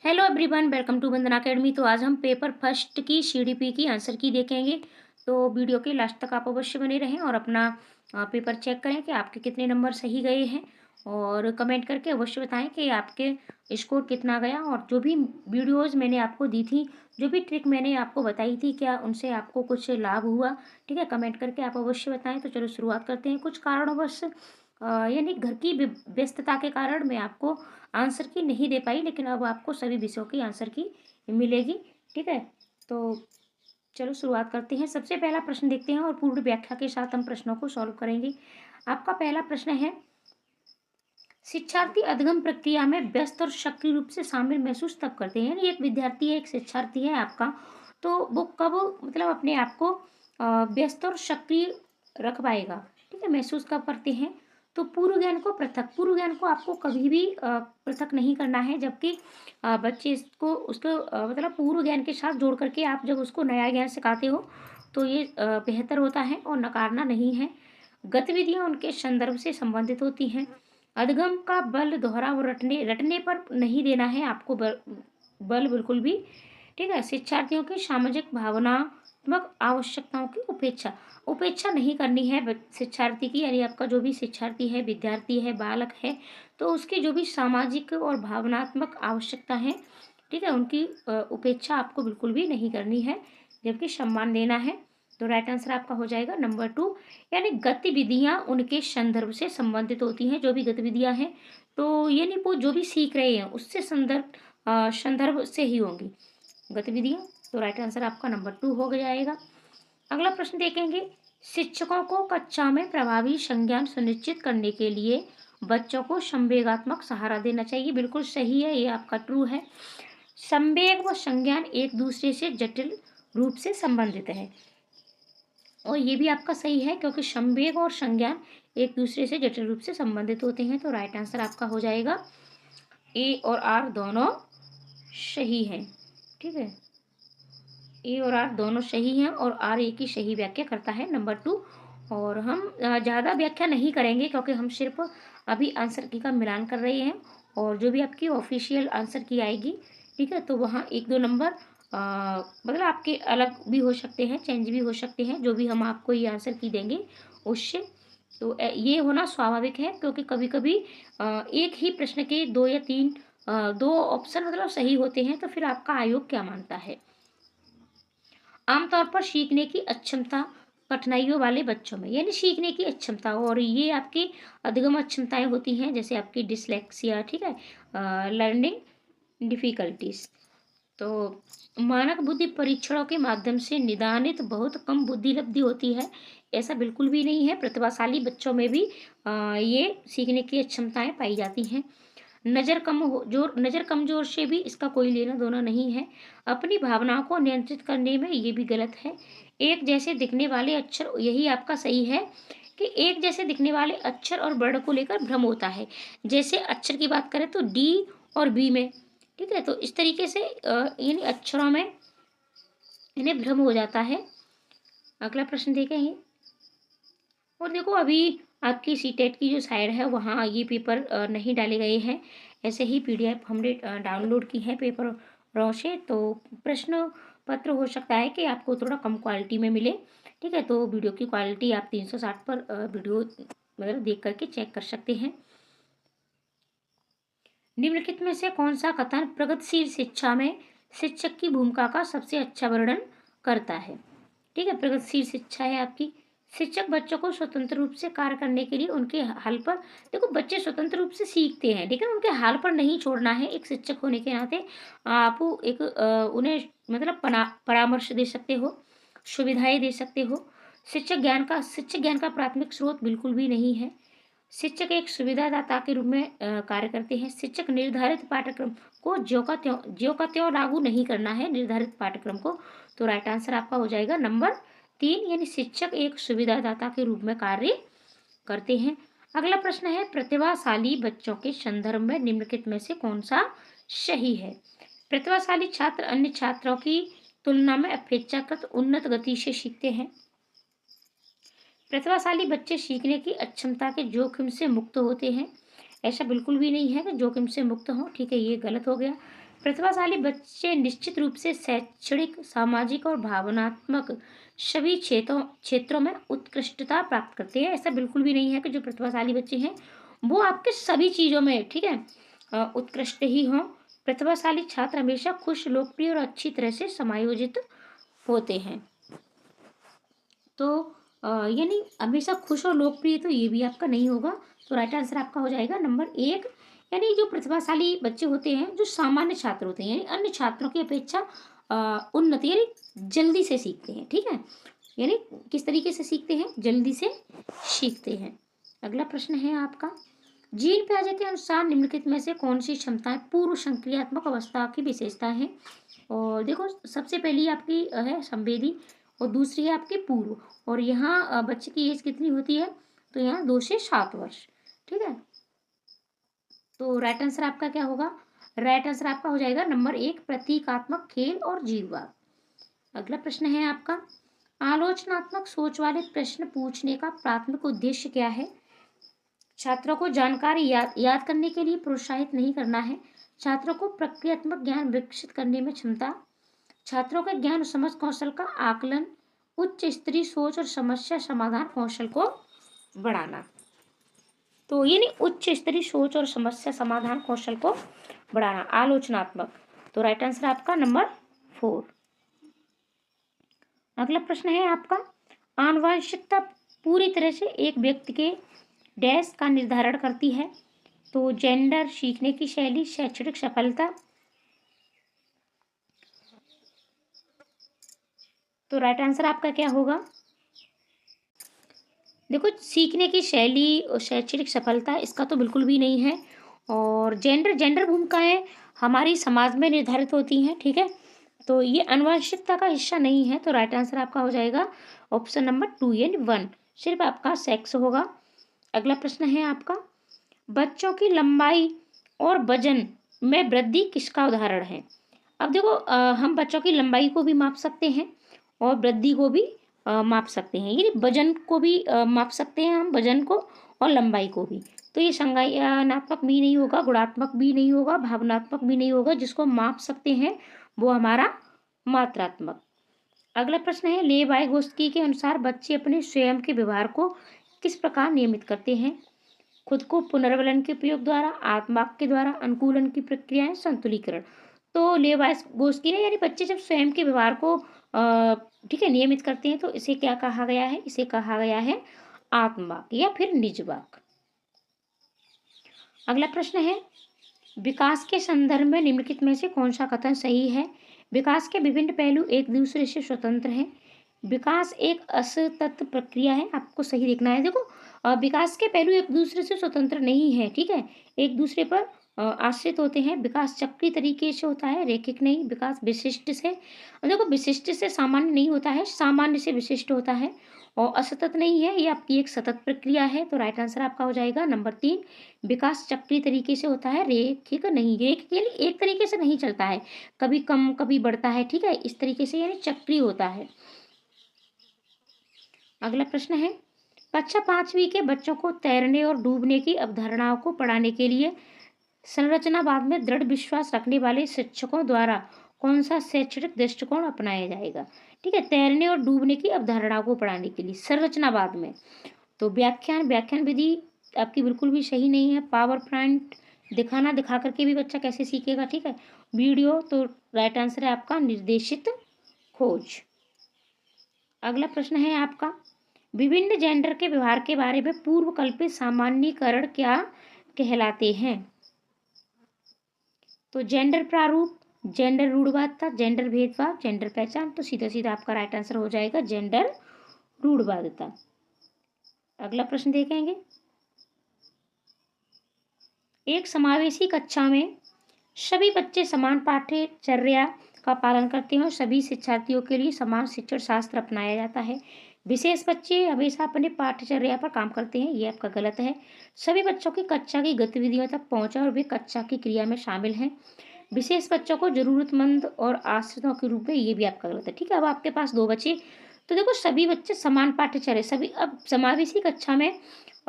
Hello everyone, welcome to Vandana academy. तो आज हम पेपर फर्स्ट की सीडीपी की आंसर की देखेंगे। तो वीडियो के लास्ट तक आप अवश्य बने रहें और अपना पेपर चेक करें कि आपके कितने नंबर सही गए हैं और कमेंट करके अवश्य बताएं कि आपके स्कोर कितना गया। और जो भी वीडियोस मैंने आपको दी थी, जो भी ट्रिक मैंने आपको बताई थी, क्या उनसे आपको कुछ लाभ हुआ? ठीक है, कमेंट करके आप अवश्य बताएं। तो चलो शुरुआत करते हैं। कुछ कारणवश यानी घर की व्यस्तता के कारण मैं आपको आंसर की नहीं दे पाई, लेकिन अब आपको सभी विषयों की आंसर की मिलेगी। ठीक है, तो चलो शुरुआत करते हैं। सबसे पहला प्रश्न देखते हैं और पूर्ण व्याख्या के साथ हम प्रश्नों को सॉल्व करेंगे। आपका पहला प्रश्न है, शिक्षार्थी अधिगम प्रक्रिया में व्यस्त और सक्रिय रूप से शामिल महसूस तब करते हैं। यानी एक विद्यार्थी है, एक शिक्षार्थी है आपका, तो वो कब मतलब अपने आप को व्यस्त और सक्रिय रख पाएगा? ठीक है, महसूस कब करते हैं? तो पूर्व ज्ञान को आपको कभी भी पृथक नहीं करना है, जबकि बच्चे इसको उसको मतलब पूर्व ज्ञान के साथ जोड़ करके आप जब उसको नया ज्ञान सिखाते हो तो ये बेहतर होता है और नकारना नहीं है। गतिविधियां उनके संदर्भ से संबंधित होती हैं। अधिगम का बल दोहराव रटने रटने पर नहीं देना है आपको, बल बिल्कुल भी। ठीक है, शिक्षार्थियों की सामाजिक भावनात्मक आवश्यकताओं की उपेक्षा उपेक्षा नहीं करनी है शिक्षार्थी की। यानी आपका जो भी शिक्षार्थी है, विद्यार्थी है, बालक है, तो उसकी जो भी सामाजिक और भावनात्मक आवश्यकता है, ठीक है, उनकी उपेक्षा आपको बिल्कुल भी नहीं करनी है, जबकि सम्मान देना है। तो राइट आंसर आपका हो जाएगा नंबर 2। यानी गतिविधियां उनके संदर्भ से संबंधित होती हैं। जो भी गतिविधियां हैं, तो यानी वो जो भी सीख रहे हैं उससे संदर्भ से ही होंगी गतिविधियां। तो राइट आंसर आपका नंबर 2 हो जाएगा। अगला प्रश्न देखेंगे, शिक्षकों को कक्षा में प्रभावी संज्ञान सुनिश्चित करने के लिए बच्चों को संवेगात्मक सहारा देना चाहिए। बिल्कुल सही है, ये आपका ट्रू है। संवेग व संज्ञान एक दूसरे से जटिल रूप से संबंधित है, और ये भी आपका सही है, क्योंकि संवेग और संज्ञान एक दूसरे से जटिल रूप से संबंधित होते हैं। तो राइट आंसर आपका हो जाएगा ए और आर दोनों सही हैं। ठीक है, ए और आर दोनों सही हैं और आर एक ही सही व्याख्या करता है, नंबर 2। और हम ज़्यादा व्याख्या नहीं करेंगे, क्योंकि हम सिर्फ अभी आंसर की का मिलान कर रहे हैं, और जो भी आपकी ऑफिशियल आंसर की आएगी, ठीक है, तो वहाँ 1-2 नंबर मतलब आपके अलग भी हो सकते हैं, चेंज भी हो सकते हैं, जो भी हम आपको ये आंसर की देंगे उससे। तो ये होना स्वाभाविक है, क्योंकि कभी कभी एक ही प्रश्न के 2 या 3 2 ऑप्शन मतलब सही होते हैं, तो फिर आपका आयोग क्या मानता है? आमतौर पर सीखने की अक्षमता कठिनाइयों वाले बच्चों में, यानी सीखने की अक्षमता, और ये आपकी अधिगम अक्षमताएं होती हैं, जैसे आपकी डिसलेक्सिया, ठीक है, लर्निंग डिफिकल्टीज। तो मानक बुद्धि परीक्षणों के माध्यम से निदानित बहुत कम बुद्धि लब्धि होती है, ऐसा बिल्कुल भी नहीं है। प्रतिभाशाली बच्चों में भी ये सीखने की क्षमताएं पाई जाती हैं। नज़र कमजोर से भी इसका कोई लेना देना नहीं है। अपनी भावनाओं को नियंत्रित करने में ये भी गलत है। एक जैसे दिखने वाले अक्षर, यही आपका सही है कि एक जैसे दिखने वाले अक्षर और वर्ण को लेकर भ्रम होता है। जैसे अक्षर की बात करें तो डी और बी में, ठीक है, तो इस तरीके से यानी अक्षरों में इन्हें भ्रम हो जाता है। अगला प्रश्न देखेंगे, और देखो अभी आपकी सीटेट की जो साइड है वहाँ ये पेपर नहीं डाले गए हैं। ऐसे ही पीडीएफ हमने डाउनलोड की है पेपरों से, तो प्रश्न पत्र हो सकता है कि आपको थोड़ा कम क्वालिटी में मिले। ठीक है, तो वीडियो की क्वालिटी आप 360 पर वीडियो मतलब देख करके चेक कर सकते हैं। निम्नलिखित में से कौन सा कथन प्रगतिशील शिक्षा में शिक्षक की भूमिका का सबसे अच्छा वर्णन करता है? ठीक है, प्रगतिशील शिक्षा है आपकी। शिक्षक बच्चों को स्वतंत्र रूप से कार्य करने के लिए उनके हाल पर, देखो बच्चे स्वतंत्र रूप से सीखते हैं, लेकिन उनके हाल पर नहीं छोड़ना है। एक शिक्षक होने के नाते आप एक उन्हें मतलब परामर्श दे सकते हो, सुविधाएं दे सकते हो। शिक्षक ज्ञान का प्राथमिक स्रोत बिल्कुल भी नहीं है। शिक्षक एक सुविधादाता के रूप में कार्य करते हैं। शिक्षक निर्धारित पाठ्यक्रम को ज्यों का त्यों लागू नहीं करना है, निर्धारित पाठ्यक्रम को। तो राइट आंसर आपका हो जाएगा नंबर 3, यानी शिक्षक एक सुविधादाता के रूप में कार्य करते हैं। अगला प्रश्न है, प्रतिभाशाली बच्चों के संदर्भ में निम्नलिखित में से कौन सा सही है? प्रतिभाशाली छात्र अन्य छात्रों की तुलना में अपेक्षाकृत उन्नत गति से सीखते हैं। प्रतिभाशाली बच्चे सीखने की अक्षमता के जोखिम से मुक्त होते हैं। ऐसा बिल्कुल भी नहीं है कि जोखिम से मुक्त हो, ठीक है, ये गलत हो गया। प्रतिभाशाली बच्चे निश्चित रूप से शैक्षणिक, सामाजिक और भावनात्मक सभी क्षेत्रों में उत्कृष्टता प्राप्त करते हैं। ऐसा बिल्कुल भी नहीं है कि जो प्रतिभाशाली बच्चे हैं वो आपके सभी चीज़ों में, ठीक है, उत्कृष्ट ही हों। प्रतिभाशाली छात्र हमेशा खुश, लोकप्रिय और अच्छी तरह से समायोजित होते हैं। तो यानी हमेशा खुश और लोकप्रिय तो ये भी आपका नहीं होगा। तो राइट आंसर आपका हो जाएगा नंबर 1। यानी जो प्रतिभाशाली बच्चे होते हैं, जो सामान्य छात्र होते हैं, यानी अन्य छात्रों की अपेक्षा उन्नति यानी जल्दी से सीखते हैं, ठीक है। यानी किस तरीके से सीखते हैं? जल्दी से सीखते हैं। अगला प्रश्न है आपका, जीन पियाजे के अनुसार निम्नलिखित में से कौन सी क्षमताएं पूर्व संक्रियात्मक अवस्था की विशेषता है? और देखो, सबसे पहली आपकी है संवेदी और दूसरी है आपकी पूर्व। और यहाँ बच्चे की एज कितनी होती है? तो यहाँ 2 से 7 वर्ष, ठीक है। तो राइट आंसर आपका क्या होगा? राइट आंसर आपका हो जाएगा नंबर 1, प्रतीकात्मक खेल और जीववाद। अगला प्रश्न है आपका, आलोचनात्मक सोच वाले प्रश्न पूछने का प्राथमिक उद्देश्य क्या है? छात्रों को जानकारी याद करने के लिए प्रोत्साहित नहीं करना है, छात्रों को प्रक्रियात्मक ज्ञान विकसित करने में क्षमता, छात्रों के ज्ञान और समझ कौशल का आकलन, उच्च स्तरीय सोच और समस्या समाधान कौशल को बढ़ाना। तो ये नहीं, उच्च स्तरीय सोच और समस्या समाधान कौशल को बढ़ाना, आलोचनात्मक। तो राइट आंसर आपका नंबर 4। अगला प्रश्न है आपका, आनुवंशिकता पूरी तरह से एक व्यक्ति के डैश का निर्धारण करती है? तो जेंडर, सीखने की शैली, शैक्षणिक सफलता। तो राइट आंसर आपका क्या होगा? देखो, सीखने की शैली और शैक्षणिक सफलता इसका तो बिल्कुल भी नहीं है। और जेंडर भूमिकाएं हमारी समाज में निर्धारित होती हैं, ठीक है। तो ये आनुवंशिकता का हिस्सा नहीं है। तो राइट आंसर आपका हो जाएगा ऑप्शन नंबर 2 यानी 1, सिर्फ आपका सेक्स होगा। अगला प्रश्न है आपका, बच्चों की लंबाई और वजन में वृद्धि किसका उदाहरण है? अब देखो, हम बच्चों की लंबाई को भी माप सकते हैं और वृद्धि को भी माप सकते हैं, यानी वजन को भी माप सकते हैं हम, वजन को और लंबाई को भी। तो ये संज्ञानात्मक भी नहीं होगा, गुणात्मक भी नहीं होगा, भावनात्मक भी नहीं होगा। जिसको माप सकते हैं वो हमारा मात्रात्मक। अगला प्रश्न है, लेवाइगोस्की के अनुसार बच्चे अपने स्वयं के व्यवहार को किस प्रकार नियमित करते हैं? खुद को पुनर्वलन के उपयोग द्वारा, आत्माक के द्वारा, अनुकूलन की प्रक्रियाएं, संतुलीकरण। तो लेवाइगोस्की ने, यानी बच्चे जब स्वयं के व्यवहार को ठीक है नियमित करते हैं तो इसे क्या कहा गया है? इसे कहा गया है आत्मवाक या फिर निजवाक। अगला प्रश्न है, विकास के संदर्भ में निम्नलिखित में से कौन सा कथन सही है? विकास के विभिन्न पहलू एक दूसरे से स्वतंत्र हैं। विकास एक असतत प्रक्रिया है, आपको सही देखना है। देखो, विकास के पहलू एक दूसरे से स्वतंत्र नहीं है, ठीक है, एक दूसरे पर आश्रित होते हैं। विकास चक्रीय तरीके से होता है, रैखिक नहीं। विकास विशिष्ट से, देखो, विशिष्ट से सामान्य नहीं होता है, सामान्य से विशिष्ट होता है। और असतत नहीं है, ये आपकी एक सतत प्रक्रिया है। तो राइट आंसर आपका हो जाएगा नंबर 3, विकास चक्रीय तरीके से होता है, रैखिक नहीं। रैखिक यानी एक तरीके से नहीं चलता है, कभी कम कभी बढ़ता है, ठीक है, इस तरीके से, यानी चक्रीय होता है। अगला प्रश्न है, कक्षा 5वीं के बच्चों को तैरने और डूबने की अवधारणाओं को पढ़ाने के लिए संरचनावाद में दृढ़ विश्वास रखने वाले शिक्षकों द्वारा कौन सा शैक्षणिक दृष्टिकोण अपनाया जाएगा? ठीक है, तैरने और डूबने की अवधारणाओं को पढ़ाने के लिए संरचनावाद में। तो व्याख्यान विधि आपकी बिल्कुल भी सही नहीं है। पावर पॉइंट दिखा करके भी बच्चा कैसे सीखेगा, ठीक है। वीडियो, तो राइट आंसर है आपका निर्देशित खोज। अगला प्रश्न है आपका, विभिन्न जेंडर के व्यवहार के बारे में पूर्व कल्पित सामान्यीकरण क्या कहलाते हैं? तो जेंडर प्रारूप, जेंडर रूढ़वादिता, जेंडर भेदभाव, जेंडर पहचान। तो सीधा सीधा आपका राइट आंसर हो जाएगा जेंडर रूढ़वादिता। अगला प्रश्न देखेंगे, एक समावेशी कक्षा में सभी बच्चे समान पाठ्यचर्या का पालन करते हैं और सभी शिक्षार्थियों के लिए समान शिक्षण शास्त्र अपनाया जाता है। विशेष बच्चे हमेशा अपने पाठ्यचर्या पर काम करते हैं, ये आपका गलत है। सभी बच्चों की कक्षा की गतिविधियों तक पहुंचा और वे कक्षा की क्रिया में शामिल हैं। विशेष बच्चों को जरूरतमंद और आश्रितों के रूप में, ये भी आपका गलत है, ठीक है। अब आपके पास 2 बचे। तो देखो, सभी बच्चे समान पाठ्यचर्या, सभी, अब समावेशी कक्षा में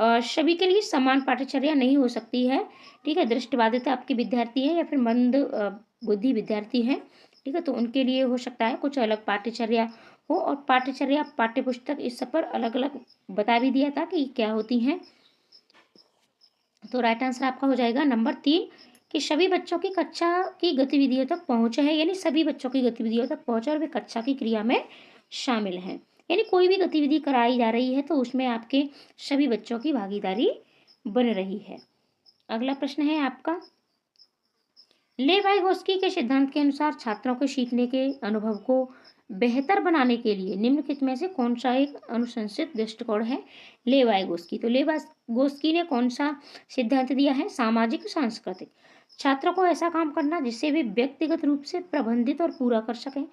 सभी के लिए समान पाठ्यचर्या नहीं हो सकती है, ठीक है। दृष्टिबाधित आपके विद्यार्थी है या फिर मंद बुद्धि विद्यार्थी हैं, ठीक है, तो उनके लिए हो सकता है कुछ अलग पाठ्यचर्या हो, और पाठ्यचर्या पाठ्यपुस्तक इस सब पर अलग अलग बता भी दिया था कि क्या होती हैं। तो राइट आंसर आपका हो जाएगा नंबर 3 कि सभी बच्चों की कक्षा की गतिविधियों तक पहुँच है, यानी सभी बच्चों की गतिविधियों तक पहुँच और वे कक्षा की क्रिया में शामिल हैं। यानी कोई भी गतिविधि कराई जा रही है तो उसमें आपके सभी बच्चों की भागीदारी बन रही है। अगला प्रश्न है आपका, लेवाइगोस्की के सिद्धांत के अनुसार छात्रों के सीखने के अनुभव को बेहतर बनाने के लिए निम्नलिखित में से कौन सा एक अनुशंसित दृष्टिकोण है? लेवाइगोस्की, तो लेवाइगोस्की ने कौन सा सिद्धांत दिया है? सामाजिक सांस्कृतिक। छात्रों को ऐसा काम करना जिससे वे व्यक्तिगत रूप से प्रबंधित और पूरा कर सकें।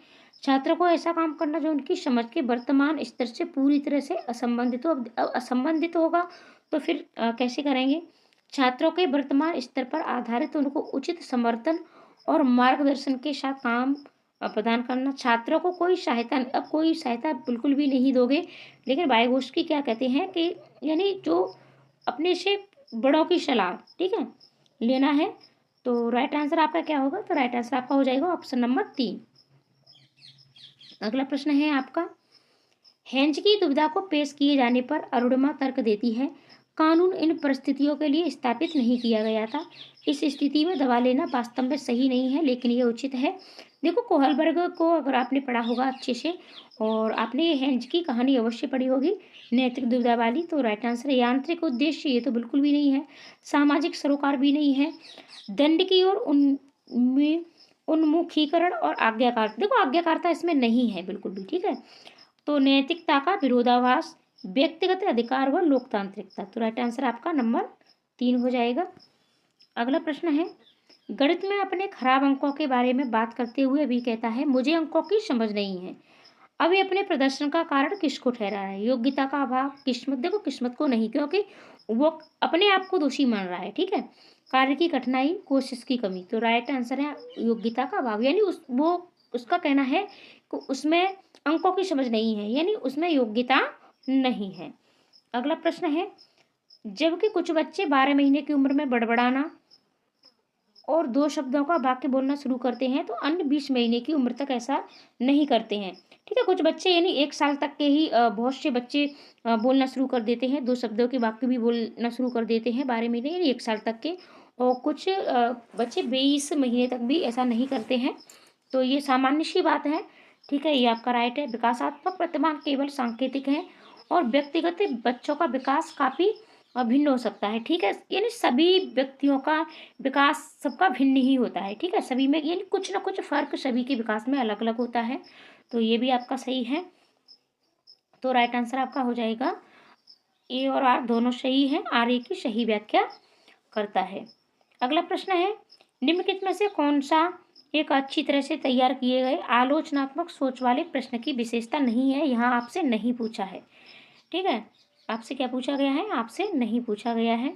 छात्रों को ऐसा काम करना जो उनकी समझ के वर्तमान स्तर से पूरी तरह से असंबंधित होगा। तो फिर कैसे करेंगे? छात्रों के वर्तमान स्तर पर आधारित उनको उचित समर्थन और मार्गदर्शन के साथ काम प्रदान करना। छात्रों को कोई सहायता बिल्कुल भी नहीं दोगे, लेकिन वाइगोत्स्की क्या कहते हैं कि यानी जो अपने से बड़ों की सलाह, ठीक है, लेना है। तो राइट आंसर आपका क्या होगा? तो राइट आंसर आपका हो जाएगा ऑप्शन नंबर 3। अगला प्रश्न है आपका, हेंज की दुविधा को पेश किए जाने पर अरुणिमा तर्क देती है, कानून इन परिस्थितियों के लिए स्थापित नहीं किया गया था। इस स्थिति में दवा लेना वास्तव में सही नहीं है, लेकिन ये उचित है। देखो, कोहलबर्ग को अगर आपने पढ़ा होगा अच्छे से, और आपने हेंज की कहानी अवश्य पढ़ी होगी, नैतिक दुविधा वाली, तो राइट आंसर है यांत्रिक उद्देश्य, ये तो बिल्कुल भी नहीं है। सामाजिक सरोकार भी नहीं है। दंड की ओर उन्मुखीकरण और आज्ञाकार, देखो आज्ञाकारिता इसमें नहीं है बिल्कुल भी, ठीक है। तो नैतिकता का विरोधाभास, व्यक्तिगत अधिकार व लोकतांत्रिकता, तो राइट आंसर आपका नंबर 3 हो जाएगा। अगला प्रश्न है, गणित में अपने खराब अंकों के बारे में बात करते हुए भी कहता है, मुझे अंकों की समझ नहीं है। अभी अपने प्रदर्शन का कारण किसको ठहरा है? योग्यता का अभाव, किस्मत, देखो किस्मत को नहीं, क्योंकि वो अपने आप को दोषी मान रहा है, ठीक है। कार्य की कठिनाई, कोशिश की कमी, तो राइट आंसर है योग्यता का अभाव, यानी उसका कहना है कि उसमें अंकों की समझ नहीं है, यानी उसमें योग्यता नहीं है। अगला प्रश्न है, जबकि कुछ बच्चे 12 महीने की उम्र में बड़बड़ाना और 2 शब्दों का वाक्य बोलना शुरू करते हैं, तो अन्य 20 महीने की उम्र तक ऐसा नहीं करते हैं, ठीक है। कुछ बच्चे यानी 1 साल तक के ही बहुत से बच्चे बोलना शुरू कर देते हैं, 2 शब्दों के वाक्य भी बोलना शुरू कर देते हैं 12 महीने यानी 1 साल तक के, और कुछ बच्चे 20 महीने तक भी ऐसा नहीं करते हैं। तो ये सामान्य सी बात है, ठीक है, ये आपका राइट है। विकासात्मक प्रतिमान केवल सांकेतिक है और व्यक्तिगत बच्चों का विकास काफ़ी भिन्न हो सकता है, ठीक है। यानी सभी व्यक्तियों का विकास सबका भिन्न ही होता है, ठीक है। सभी में यानी कुछ ना कुछ फ़र्क सभी के विकास में अलग अलग होता है, तो ये भी आपका सही है। तो राइट आंसर आपका हो जाएगा ए और आर दोनों सही हैं, आर ए की सही व्याख्या करता है। अगला प्रश्न है, निम्नलिखित में से कौन सा एक अच्छी तरह से तैयार किए गए आलोचनात्मक सोच वाले प्रश्न की विशेषता नहीं है? यहाँ आपसे नहीं पूछा है, ठीक है। आपसे क्या पूछा गया है? आपसे नहीं पूछा गया है,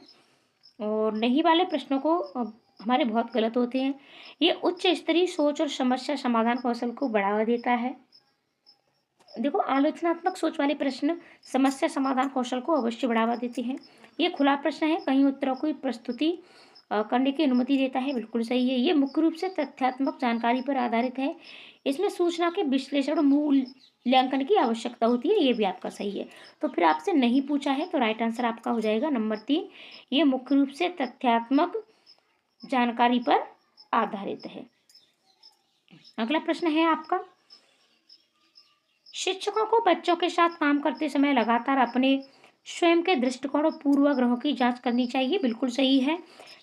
और नहीं वाले प्रश्नों को हमारे बहुत गलत होते हैं। ये उच्च स्तरीय सोच और समस्या समाधान कौशल को बढ़ावा देता है। देखो, आलोचनात्मक सोच वाले प्रश्न समस्या समाधान कौशल को अवश्य बढ़ावा देते हैं। ये खुला प्रश्न है, कई उत्तरों की प्रस्तुति करने की अनुमति देता है, बिल्कुल सही है। ये मुख्य रूप से तथ्यात्मक जानकारी पर आधारित है। इसमें सूचना के विश्लेषण और मूल्यांकन की आवश्यकता होती है, ये भी आपका सही है। तो फिर आपसे नहीं पूछा है, तो राइट आंसर आपका हो जाएगा नंबर 3। ये मुख्य रूप से तथ्यात्मक जानकारी पर आधारित है। अगला प्रश्न है आपका, शिक्षकों को बच्चों के साथ काम करते समय लगातार अपने स्वयं के दृष्टिकोण और पूर्वाग्रहों की जांच करनी चाहिए, बिल्कुल सही है।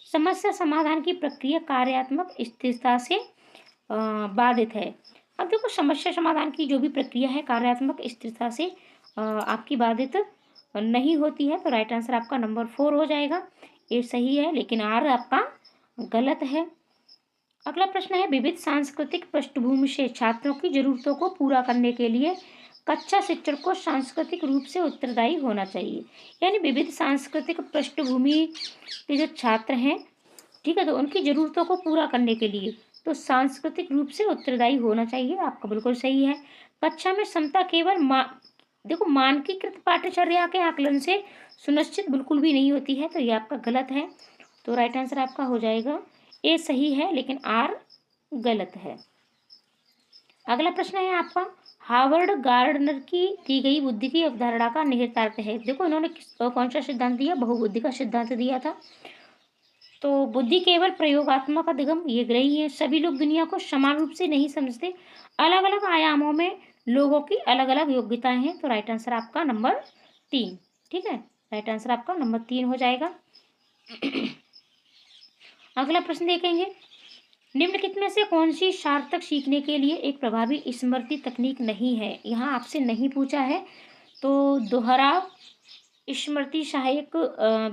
समस्या समाधान की प्रक्रिया कार्यात्मक स्थिरता से बाधित है। अब देखो, समस्या समाधान की जो भी प्रक्रिया है कार्यात्मक स्थिरता से आपकी बाधित नहीं होती है, तो राइट आंसर आपका नंबर 4 हो जाएगा। ये सही है, लेकिन आर आपका गलत है। अगला प्रश्न है, विविध सांस्कृतिक पृष्ठभूमि से छात्रों की जरूरतों को पूरा करने के लिए कक्षा शिक्षक को सांस्कृतिक रूप से उत्तरदायी होना चाहिए। यानी विविध सांस्कृतिक पृष्ठभूमि के जो छात्र हैं, ठीक है, तो उनकी जरूरतों को पूरा करने के लिए तो सांस्कृतिक रूप से उत्तरदायी होना चाहिए, आपका बिल्कुल सही है। कक्षा में समता केवल देखो मानकीकृत पाठ्यचर्या के आकलन से सुनिश्चित बिल्कुल भी नहीं होती है, तो ये आपका गलत है। तो राइट आंसर आपका हो जाएगा ए सही है, लेकिन आर गलत है। अगला प्रश्न है आपका, हार्वर्ड गार्डनर की दी गई बुद्धि की अवधारणा का निहितार्थ है। देखो इन्होंने कौन सा सिद्धांत दिया, बहुबुद्धि का सिद्धांत दिया था। तो बुद्धि केवल प्रयोगात्मक अधिगम, ये ग्रही है। सभी लोग दुनिया को समान रूप से नहीं समझते, अलग अलग आयामों में लोगों की अलग अलग योग्यताएं हैं। तो राइट आंसर आपका नंबर 3। ठीक है, राइट आंसर आपका नंबर 3 हो जाएगा। अगला प्रश्न देखेंगे, निम्नलिखित में से कौन सी सार्थक सीखने के लिए एक प्रभावी स्मृति तकनीक नहीं है। यहाँ आपसे नहीं पूछा है। तो दोहराव, स्मृति सहायक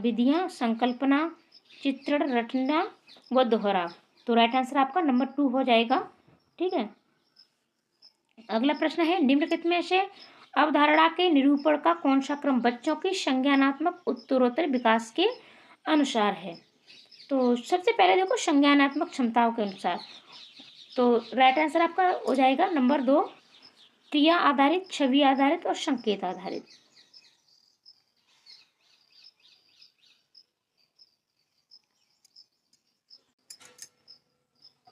विधियां, संकल्पना, चित्रण रटना व दोहराव। तो राइट आंसर आपका नंबर 2 हो जाएगा। ठीक है, अगला प्रश्न है, निम्नलिखित में से अवधारणा के निरूपण का कौन सा क्रम बच्चों की संज्ञानात्मक उत्तरोत्तर विकास के अनुसार है। तो सबसे पहले देखो संज्ञानात्मक क्षमताओं के अनुसार। तो राइट आंसर आपका हो जाएगा नंबर 2, क्रिया आधारित, छवि आधारित और संकेत आधारित।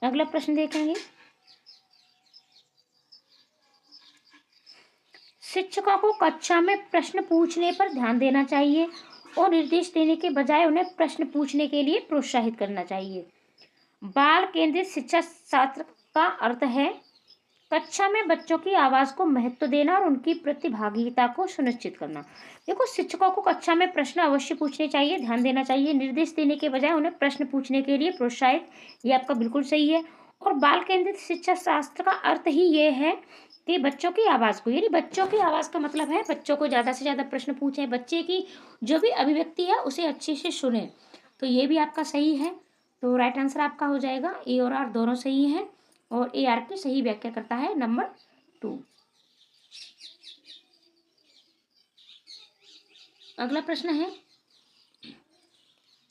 अगला प्रश्न देखेंगे, शिक्षकों को कक्षा में प्रश्न पूछने पर ध्यान देना चाहिए और निर्देश देने के बजाय उन्हें प्रश्न पूछने के लिए प्रोत्साहित करना चाहिए। बाल केंद्रित शिक्षा शास्त्र का अर्थ है कक्षा में बच्चों की आवाज को महत्व देना और उनकी प्रतिभागिता को सुनिश्चित करना। देखो शिक्षकों को कक्षा में प्रश्न अवश्य पूछने चाहिए, ध्यान देना चाहिए, निर्देश देने के बजाय उन्हें प्रश्न पूछने के लिए प्रोत्साहित, ये आपका बिल्कुल सही है। और बाल केंद्रित शिक्षा शास्त्र का अर्थ ही ये है कि बच्चों की आवाज को, यानी बच्चों की आवाज का मतलब है बच्चों को ज्यादा से ज्यादा प्रश्न पूछें, बच्चे की जो भी अभिव्यक्ति है उसे अच्छे से सुने। तो ये भी आपका सही है। तो राइट आंसर आपका हो जाएगा, ए और आर दोनों सही हैं और ए आर की सही व्याख्या करता है नंबर 2। अगला प्रश्न है,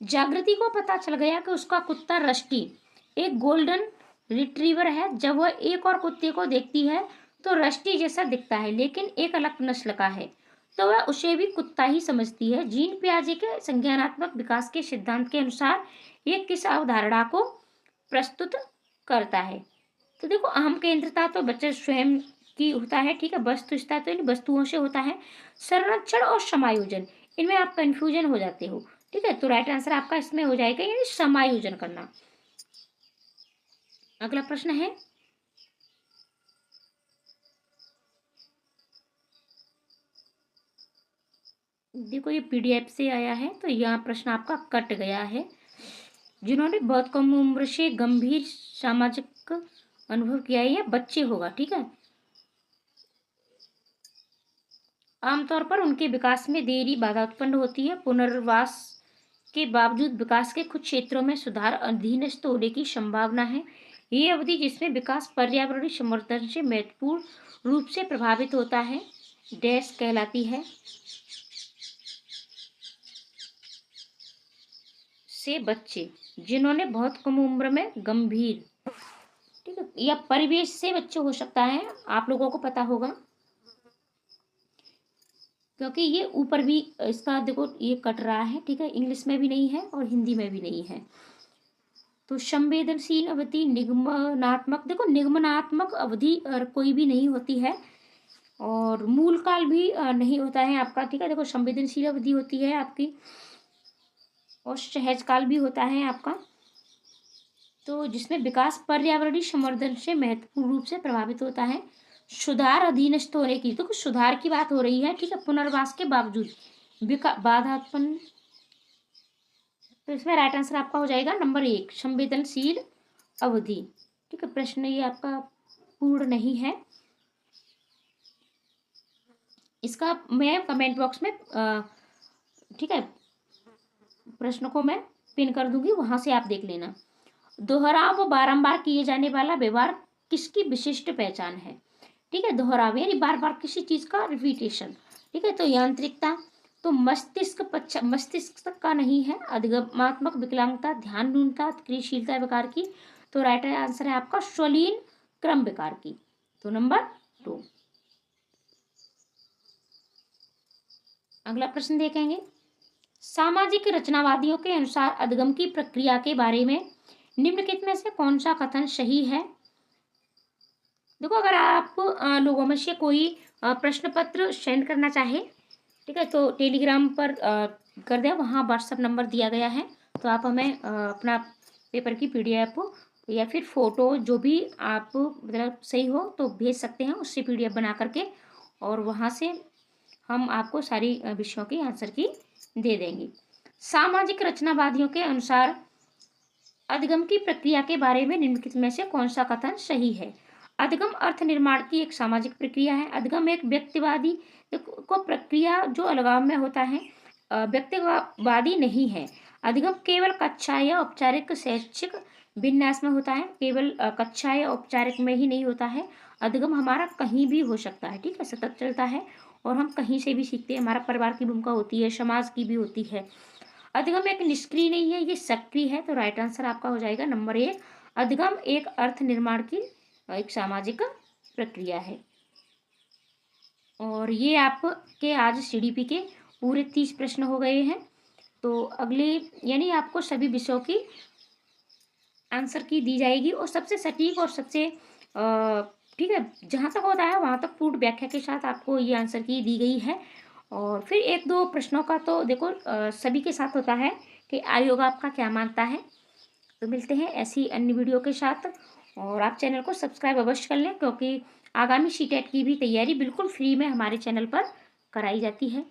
जागृति को पता चल गया कि उसका कुत्ता रस्टी एक गोल्डन रिट्रीवर है। जब वह एक और कुत्ते को देखती है तो रस्टी जैसा दिखता है लेकिन एक अलग नस्ल का है, तो वह उसे भी कुत्ता ही समझती है। जीन पियाजे के संज्ञानात्मक विकास के सिद्धांत के अनुसार ये किस अवधारणा को प्रस्तुत करता है। तो देखो अहम केंद्रता तो बच्चे स्वयं की होता है। ठीक है, वस्तुनिष्ठता तो इन वस्तुओं से होता है। संरक्षण और समायोजन, इनमें आप कंफ्यूजन हो जाते हो। ठीक है, तो राइट आंसर आपका इसमें हो जाएगा यानी समायोजन करना। अगला प्रश्न है, देखो ये पीडीएफ से आया है तो यहाँ प्रश्न आपका कट गया है। जिन्होंने बहुत कम उम्र से गंभीर सामाजिक अनुभव किया है, बच्चे होगा। ठीक है, आमतौर पर उनके विकास में देरी बाधा उत्पन्न होती है। पुनर्वास के बावजूद विकास के कुछ क्षेत्रों में सुधार अधीनस्थ होने की संभावना है। ये अवधि जिसमें विकास पर्यावरणीय समर्थन से महत्वपूर्ण रूप से प्रभावित होता है डैश कहलाती है। से बच्चे जिन्होंने बहुत कम उम्र में गंभीर, ठीक है, या परिवेश से बच्चे हो सकता है, आप लोगों को पता होगा क्योंकि ये ऊपर भी इसका देखो ये कट रहा है। ठीक है, इंग्लिश में भी नहीं है और हिंदी में भी नहीं है। तो संवेदनशील अवधि निगमनात्मक, देखो निगमनात्मक अवधि कोई भी नहीं होती है और मूल काल भी नहीं होता है आपका। ठीक है, देखो संवेदनशील अवधि होती है आपकी और सहज काल भी होता है आपका। तो जिसमें विकास पर्यावरणीय संवर्धन से महत्वपूर्ण रूप से प्रभावित होता है। सुधार अधीनस्थ होने की, तो कुछ सुधार की बात हो रही है। ठीक है, पुनर्वास के बावजूद बाधा उत्पन्न, तो इसमें राइट आंसर आपका हो जाएगा नंबर 1 संवेदनशील अवधि। ठीक है, प्रश्न ये आपका पूर्ण नहीं है, इसका मैं कमेंट बॉक्स में ठीक है प्रश्न को मैं पिन कर दूंगी, वहां से आप देख लेना। दोहराव व बारंबार किए जाने वाला व्यवहार किसकी विशिष्ट पहचान है। ठीक है, दोहराव यानी बार बार किसी चीज का रिपीटेशन। ठीक है, तो यांत्रिकता, तो मस्तिष्क का नहीं है। अधिगमात्मक विकलांगता, ध्यान न्यूनता, क्रियाशीलता विकार की। तो राइट आंसर है आपका स्वलीन क्रम विकार की, तो नंबर 2। अगला प्रश्न देखेंगे, सामाजिक रचनावादियों के अनुसार अधिगम की प्रक्रिया के बारे में निम्नलिखित में से कौन-सा कथन सही है? देखो, अगर आप लोगों में से कोई प्रश्न पत्र सेंड करना चाहे, ठीक है, तो टेलीग्राम पर कर दें, वहाँ व्हाट्सएप नंबर दिया गया है। तो आप हमें अपना पेपर की पीडीएफ या फिर फ़ोटो जो भी आप मतलब सही हो तो भेज सकते हैं, उससे पीडीएफ बना कर के, और वहाँ से हम आपको सारी विषयों की आंसर की दे देंगे। सामाजिक रचनावादियों के अनुसार अधिगम की प्रक्रिया के बारे में निम्नलिखित में से कौन-सा कथन सही है? अधिगम अर्थ निर्माण की एक सामाजिक प्रक्रिया है। अधिगम एक व्यक्तिवादी को प्रक्रिया जो अलगाव में होता है, व्यक्तिवादी नहीं है। अधिगम केवल कक्षा या औपचारिक शैक्षिक विन्यास में होता है, केवल कक्षा या औपचारिक में ही नहीं होता है। अधिगम हमारा कहीं भी हो सकता है, ठीक है? सतत चलता है और हम कहीं से भी सीखते हैं। हमारा परिवार की भूमिका होती है, समाज की भी होती है। अधिगम एक निष्क्रिय नहीं है, ये सक्रिय है। तो राइट आंसर आपका हो जाएगा नंबर 1। अधिगम एक अर्थ निर्माण की एक सामाजिक प्रक्रिया है। और ये आपके आज सीडीपी के पूरे 30 प्रश्न हो गए हैं। तो अगले यानी आपको सभी विषयों की आंसर की दी जाएगी और सबसे सटीक और सबसे ठीक है, जहाँ तक होता है वहाँ तक पूर्ण व्याख्या के साथ आपको ये आंसर की दी गई है। और फिर 1-2 प्रश्नों का तो देखो सभी के साथ होता है कि आयोग आपका क्या मानता है। तो मिलते हैं ऐसी अन्य वीडियो के साथ, और आप चैनल को सब्सक्राइब अवश्य कर लें, क्योंकि आगामी सीटेट की भी तैयारी बिल्कुल फ्री में हमारे चैनल पर कराई जाती है।